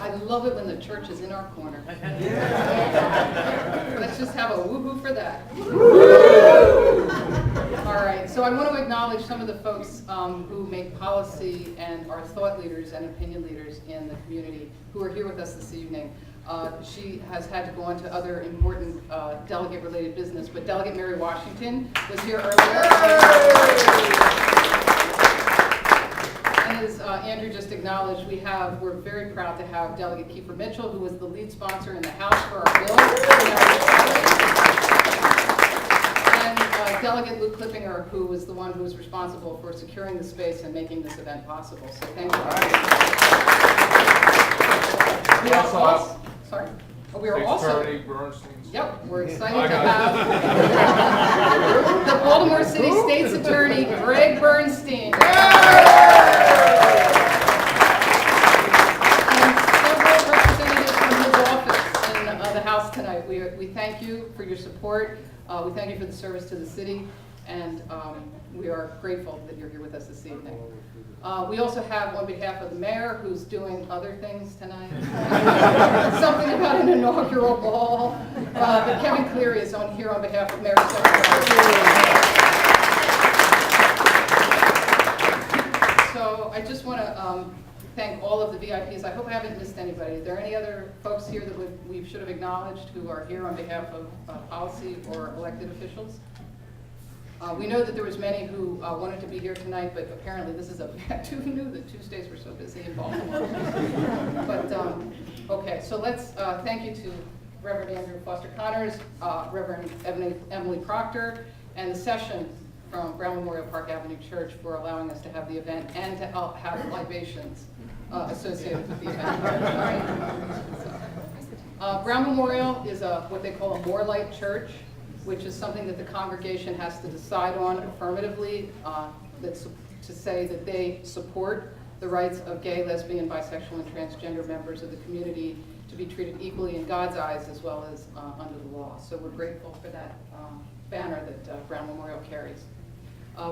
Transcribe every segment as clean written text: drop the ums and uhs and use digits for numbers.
I love it when the church is in our corner. Let's just have a woohoo for that. All right, so I want to acknowledge some of the folks who make policy and are thought leaders and opinion leaders in the community who are here with us this evening. She has had to go on to other important delegate-related business, but Delegate Mary Washington was here earlier. And as Andrew just acknowledged, we're very proud to have Delegate Kiefer Mitchell, who was the lead sponsor in the House for our bill. And Delegate Luke Clippinger, who was the one who was responsible for securing the space and making this event possible. So thank you. We also, sorry. We are also. Yep, we're excited to have the Baltimore City State's Attorney, Greg Bernstein. And several representatives from his office in the House tonight. We thank you for your support. We thank you for the service to the city, and we are grateful that you're here with us this evening. We also have, on behalf of the mayor, who's doing other things tonight, something about an inaugural ball, but Kevin Cleary is here on behalf of Mayor Secretary. So I just want to thank all of the VIPs. I hope I haven't missed anybody. Are there any other folks here that we should have acknowledged who are here on behalf of policy or elected officials? We know that there was many who wanted to be here tonight, but apparently this is who knew that Tuesdays were so busy in Baltimore? But, okay, so let's thank you to Reverend Andrew Foster Connors, Reverend Emily Proctor, and the session from Brown Memorial Park Avenue Church for allowing us to have the event and to have libations associated with the event. Brown Memorial is what they call a more light church, which is something that the congregation has to decide on affirmatively, to say that they support the rights of gay, lesbian, bisexual, and transgender members of the community to be treated equally in God's eyes as well as under the law. So we're grateful for that banner that Brown Memorial carries.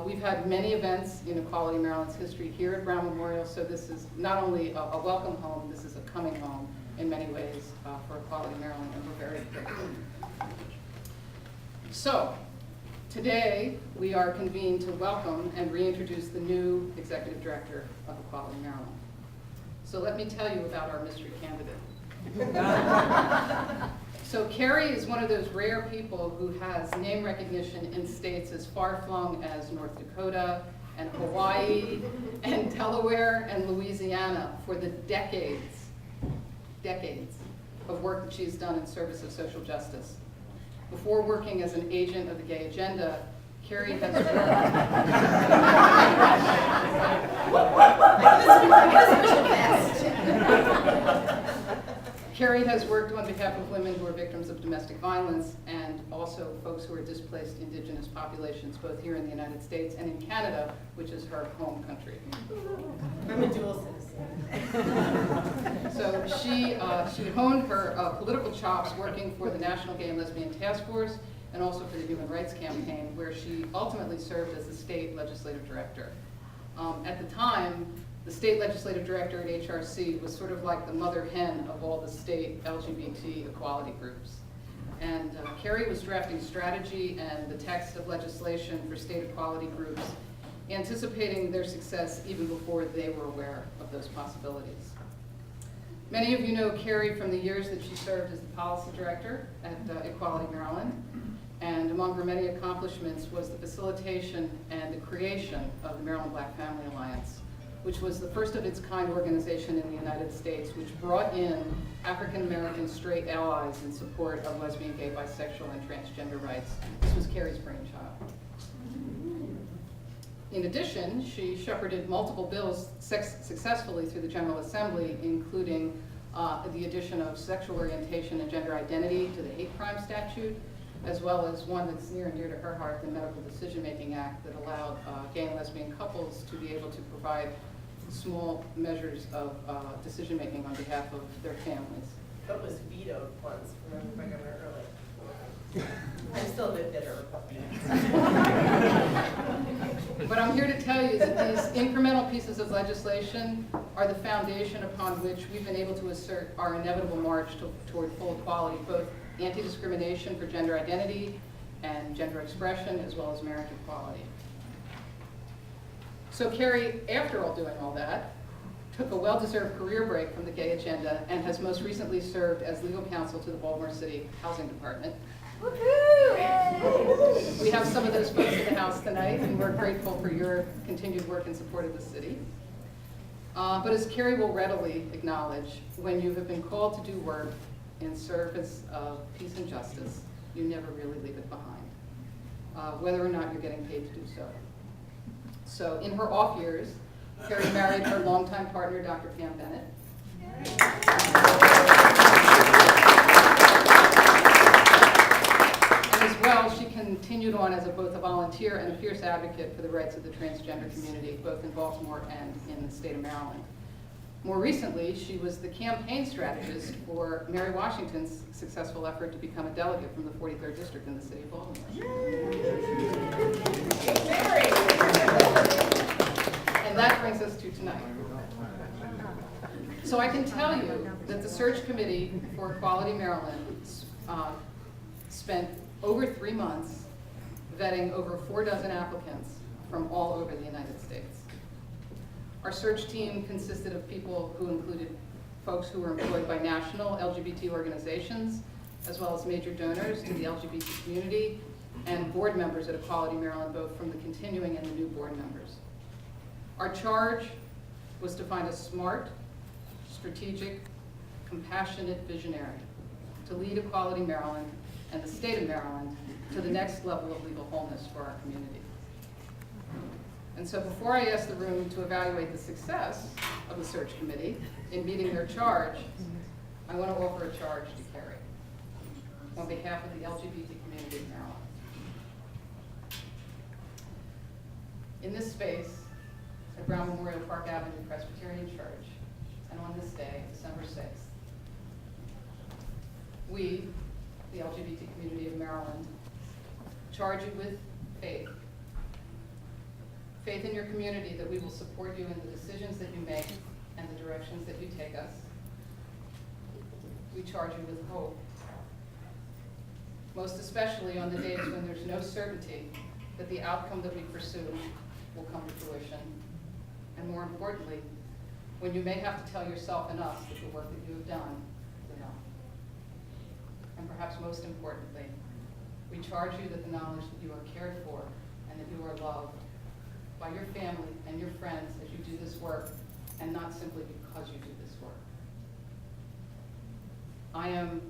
We've had many events in Equality Maryland's history here at Brown Memorial, so this is not only a welcome home, this is a coming home in many ways for Equality Maryland, and we're very grateful. So, today we are convened to welcome and reintroduce the new Executive Director of Equality Maryland. So let me tell you about our mystery candidate. So Carrie is one of those rare people who has name recognition in states as far-flung as North Dakota and Hawaii and Delaware and Louisiana for the decades of work that she's done in service of social justice. Before working as an agent of the gay agenda, Carrie has Carrie has worked on behalf of women who are victims of domestic violence and also folks who are displaced indigenous populations, both here in the United States and in Canada, which is her home country. I'm a dual citizen. So she honed her political chops working for the National Gay and Lesbian Task Force and also for the Human Rights Campaign, where she ultimately served as the state legislative director. At the time, the state legislative director at HRC was sort of like the mother hen of all the state LGBT equality groups. And Carrie was drafting strategy and the text of legislation for state equality groups, anticipating their success even before they were aware of those possibilities. Many of you know Carrie from the years that she served as the policy director at Equality Maryland, and among her many accomplishments was the facilitation and the creation of the Maryland Black Family Alliance, which was the first of its kind organization in the United States, which brought in African American straight allies in support of lesbian, gay, bisexual, and transgender rights. This was Carrie's brainchild. In addition, she shepherded multiple bills successfully through the General Assembly, including the addition of sexual orientation and gender identity to the hate crime statute, as well as one that's near and dear to her heart, the Medical Decision-Making Act, that allowed gay and lesbian couples to be able to provide small measures of decision-making on behalf of their families. But was vetoed once from Governor Early. I'm still a bit bitter. But I'm here to tell you that these incremental pieces of legislation are the foundation upon which we've been able to assert our inevitable march toward full equality, both anti-discrimination for gender identity and gender expression, as well as marriage equality. So Carrie, after all doing all that, took a well-deserved career break from the gay agenda and has most recently served as legal counsel to the Baltimore City Housing Department. We have some of those folks in the house tonight, and we're grateful for your continued work in support of the city. But as Carrie will readily acknowledge, when you have been called to do work in service of peace and justice, you never really leave it behind, whether or not you're getting paid to do so. So in her off years, Carrie married her longtime partner, Dr. Pam Bennett. And as well, she continued on as both a volunteer and a fierce advocate for the rights of the transgender community, both in Baltimore and in the state of Maryland. More recently, she was the campaign strategist for Mary Washington's successful effort to become a delegate from the 43rd District in the city of Baltimore. And that brings us to tonight. So I can tell you that the search committee for Equality Maryland spent over 3 months vetting over 4 dozen applicants from all over the United States. Our search team consisted of people who included folks who were employed by national LGBT organizations, as well as major donors to the LGBT community, and board members at Equality Maryland, both from the continuing and the new board members. Our charge was to find a smart, strategic, compassionate visionary to lead Equality Maryland and the state of Maryland to the next level of legal wholeness for our community. And so before I ask the room to evaluate the success of the search committee in meeting their charge, I want to offer a charge to Carrie on behalf of the LGBT community of Maryland. In this space, at Brown Memorial Park Avenue Presbyterian Church, and on this day, December 6th, we, the LGBT community of Maryland, charge you with faith. Faith in your community that we will support you in the decisions that you make and the directions that you take us. We charge you with hope, most especially on the days when there's no certainty that the outcome that we pursue will come to fruition. And more importantly, when you may have to tell yourself and us that the work that you have done is enough. And perhaps most importantly, we charge you that the knowledge that you are cared for and that you are loved by your family and your friends as you do this work, and not simply because you do this work. I am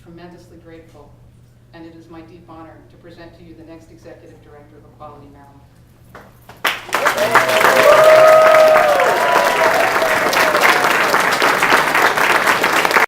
tremendously grateful, and it is my deep honor to present to you the next Executive Director of Equality Maryland.